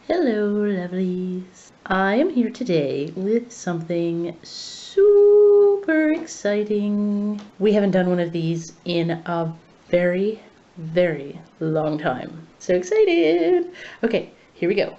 Hello, lovelies. I am here today with something super exciting. We haven't done one of these in a very, very long time. So excited! Okay, here we go.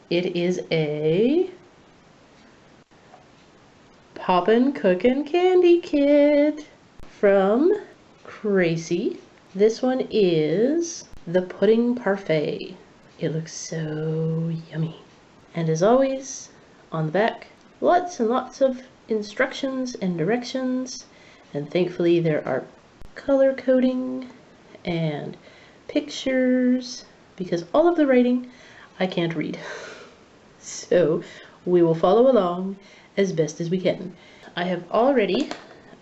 It is a Popin Cookin candy kit from Kracie. This one is the Pudding Parfait. It looks so yummy. And as always, on the back, lots and lots of instructions and directions. And thankfully there are color coding and pictures, because all of the writing I can't read. So we will follow along as best as we can. I have already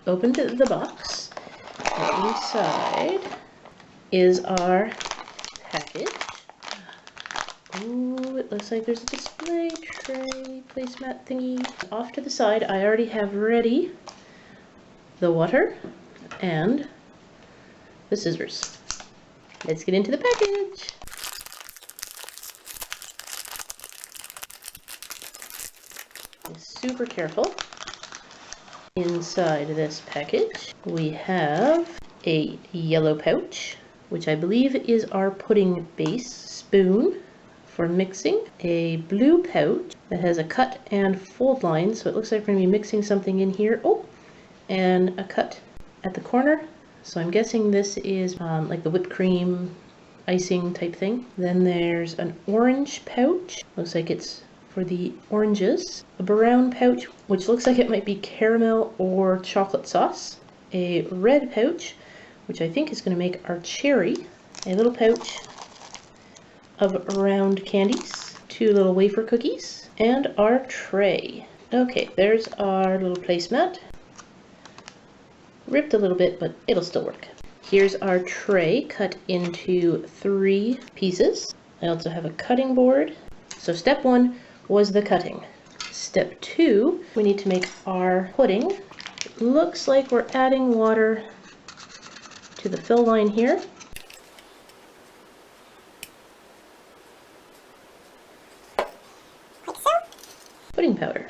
opened the box, and inside is our package. Ooh, it looks like there's a display tray placemat thingy. Off to the side, I already have ready the water and the scissors. Let's get into the package. I'm super careful. Inside this package, we have a yellow pouch, which I believe is our pudding base spoon for mixing, a blue pouch that has a cut and fold line, so it looks like we're going to be mixing something in here. Oh, and a cut at the corner, so I'm guessing this is like the whipped cream icing type thing. Then there's an orange pouch, looks like it's for the oranges, a brown pouch which looks like it might be caramel or chocolate sauce, a red pouch which I think is going to make our cherry, a little pouch of round candies, 2 little wafer cookies, and our tray. Okay, there's our little placemat. Ripped a little bit, but it'll still work. Here's our tray cut into 3 pieces. I also have a cutting board. So step 1 was the cutting. Step 2, we need to make our pudding. It looks like we're adding water to the fill line here. Pudding powder.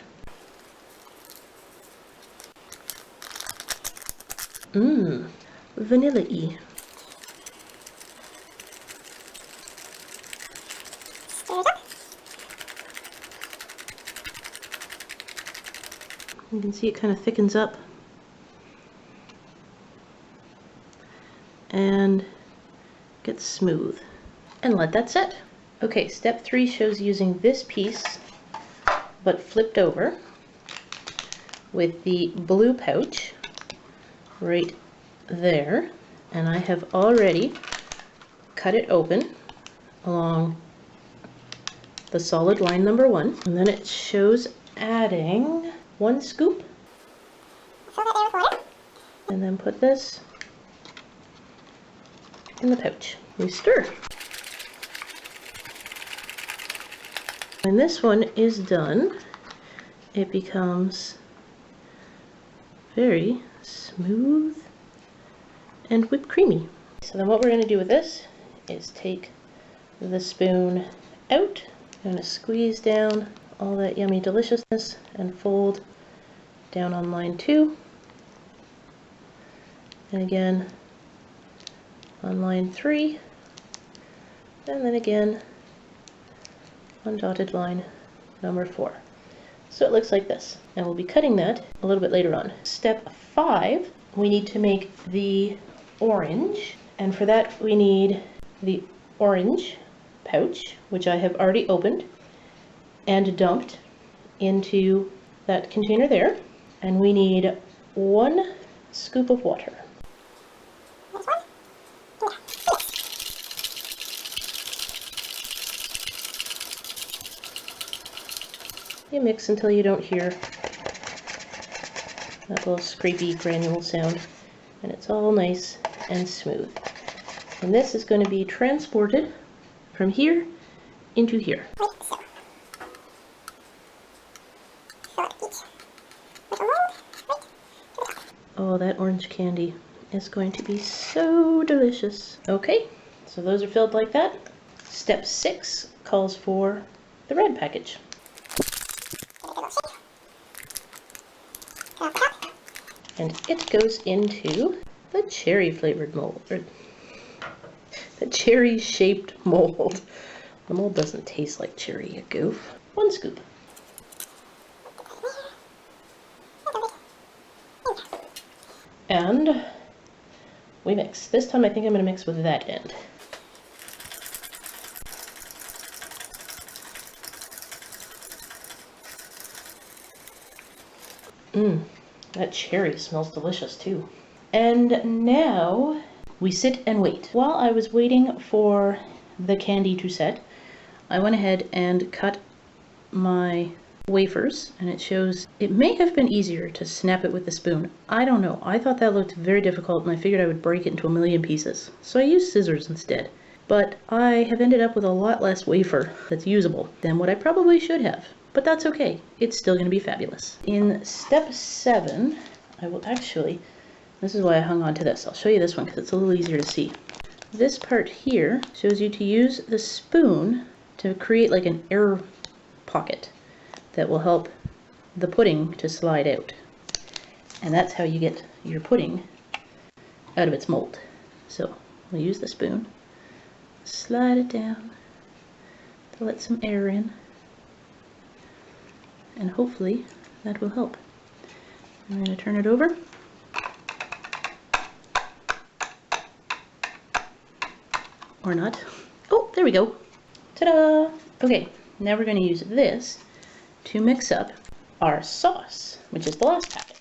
Vanilla-y. You can see it kind of thickens up and gets smooth. And let that set. Okay, step 3 shows using this piece but flipped over with the blue pouch right there, and I have already cut it open along the solid line number 1, and then it shows adding 1 scoop, and then put this in the pouch. We stir. When this one is done, it becomes very smooth and whipped creamy. So then what we're going to do with this is take the spoon out. I'm going to squeeze down all that yummy deliciousness and fold down on line 2. And again on line 3. And then again on dotted line number 4. So it looks like this, and we'll be cutting that a little bit later on. Step 5, we need to make the orange, and for that we need the orange pouch, which I have already opened and dumped into that container there, and we need 1 scoop of water. You mix until you don't hear that little scrapey granule sound, and it's all nice and smooth. And this is going to be transported from here into here. Oh, that orange candy is going to be so delicious. Okay, so those are filled like that. Step 6 calls for the red package. And it goes into the cherry flavored mold, or the cherry shaped mold. The mold doesn't taste like cherry, you goof. 1 scoop. And we mix. This time I think I'm going to mix with that end. That cherry smells delicious too. And now we sit and wait. While I was waiting for the candy to set, I went ahead and cut my wafers, and it shows it may have been easier to snap it with the spoon. I don't know. I thought that looked very difficult, and I figured I would break it into a million pieces. So I used scissors instead. But I have ended up with a lot less wafer that's usable than what I probably should have. But that's okay. It's still going to be fabulous. In step 7, I will actually, this is why I hung on to this. I'll show you this one because it's a little easier to see. This part here shows you to use the spoon to create like an air pocket that will help the pudding to slide out. And that's how you get your pudding out of its mold. So we'll use the spoon, slide it down to let some air in, and hopefully that will help. I'm going to turn it over. Or not. Oh, there we go. Ta-da! Okay, now we're going to use this to mix up our sauce, which is the last packet.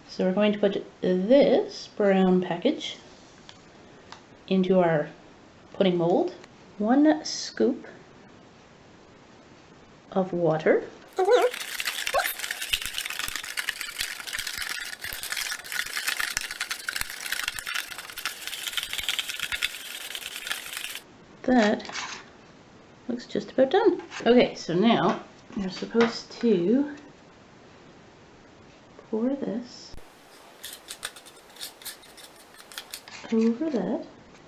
So we're going to put this brown package into our pudding mold. 1 scoop of water. That looks just about done. Okay, so now you're supposed to pour this over that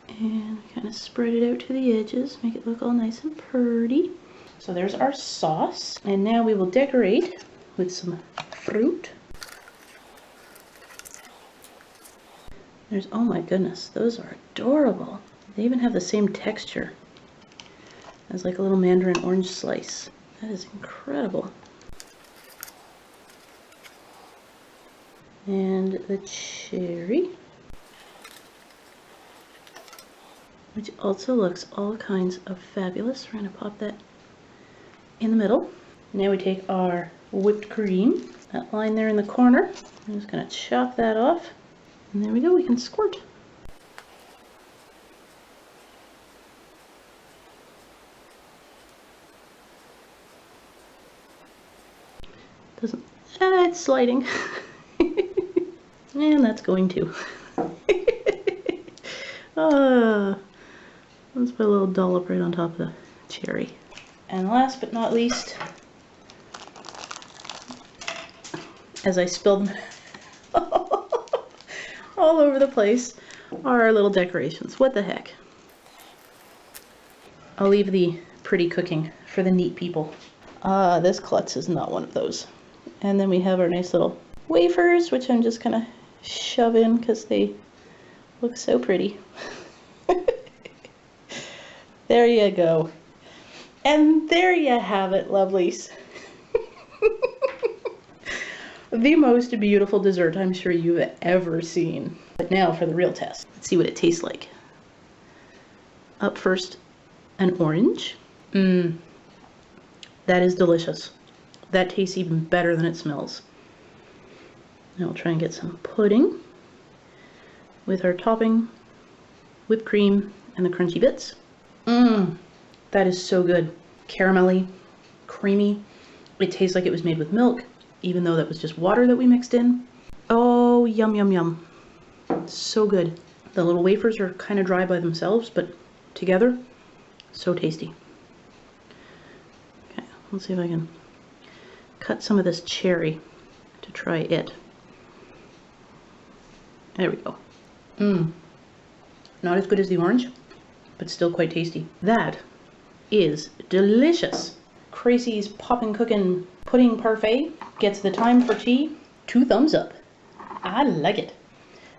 and kind of spread it out to the edges, make it look all nice and pretty. So there's our sauce, and now we will decorate with some fruit. There's, oh my goodness, those are adorable. They even have the same texture as like a little mandarin orange slice. That is incredible. And the cherry, which also looks all kinds of fabulous. We're going to pop that in the middle. Now we take our whipped cream, that line there in the corner. I'm just going to chop that off. And there we go, we can squirt. Doesn't, it's sliding. And that's going to. Let's put a little dollop right on top of the cherry. And last but not least, as I spill them all over the place, are our little decorations. What the heck? I'll leave the pretty cooking for the neat people. This klutz is not one of those. And then we have our nice little wafers, which I'm just gonna shove in because they look so pretty. There you go. And there you have it, lovelies. The most beautiful dessert I'm sure you've ever seen. But now for the real test. Let's see what it tastes like. Up first, an orange. That is delicious. That tastes even better than it smells. Now we'll try and get some pudding with our topping, whipped cream, and the crunchy bits. That is so good. Caramelly, creamy. It tastes like it was made with milk, even though that was just water that we mixed in. Oh, yum, yum, yum. So good. The little wafers are kind of dry by themselves, but together, so tasty. Okay, let's see if I can cut some of this cherry to try it. There we go. Not as good as the orange, but still quite tasty. That is delicious. Kracie's Popin Cookin pudding parfait gets the Time4 T 2 thumbs up. I like it.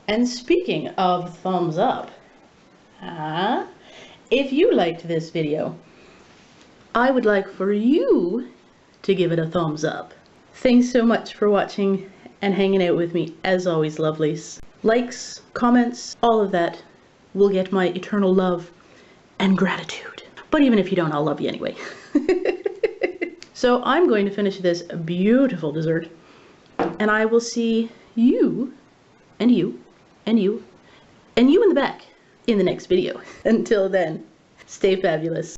And speaking of thumbs up, if you liked this video, I would like for you to give it a thumbs up. Thanks so much for watching and hanging out with me, as always, lovelies. Likes, comments, all of that will get my eternal love and gratitude. But even if you don't, I'll love you anyway. So I'm going to finish this beautiful dessert, and I will see you, and you, and you, and you in the back in the next video. Until then, stay fabulous.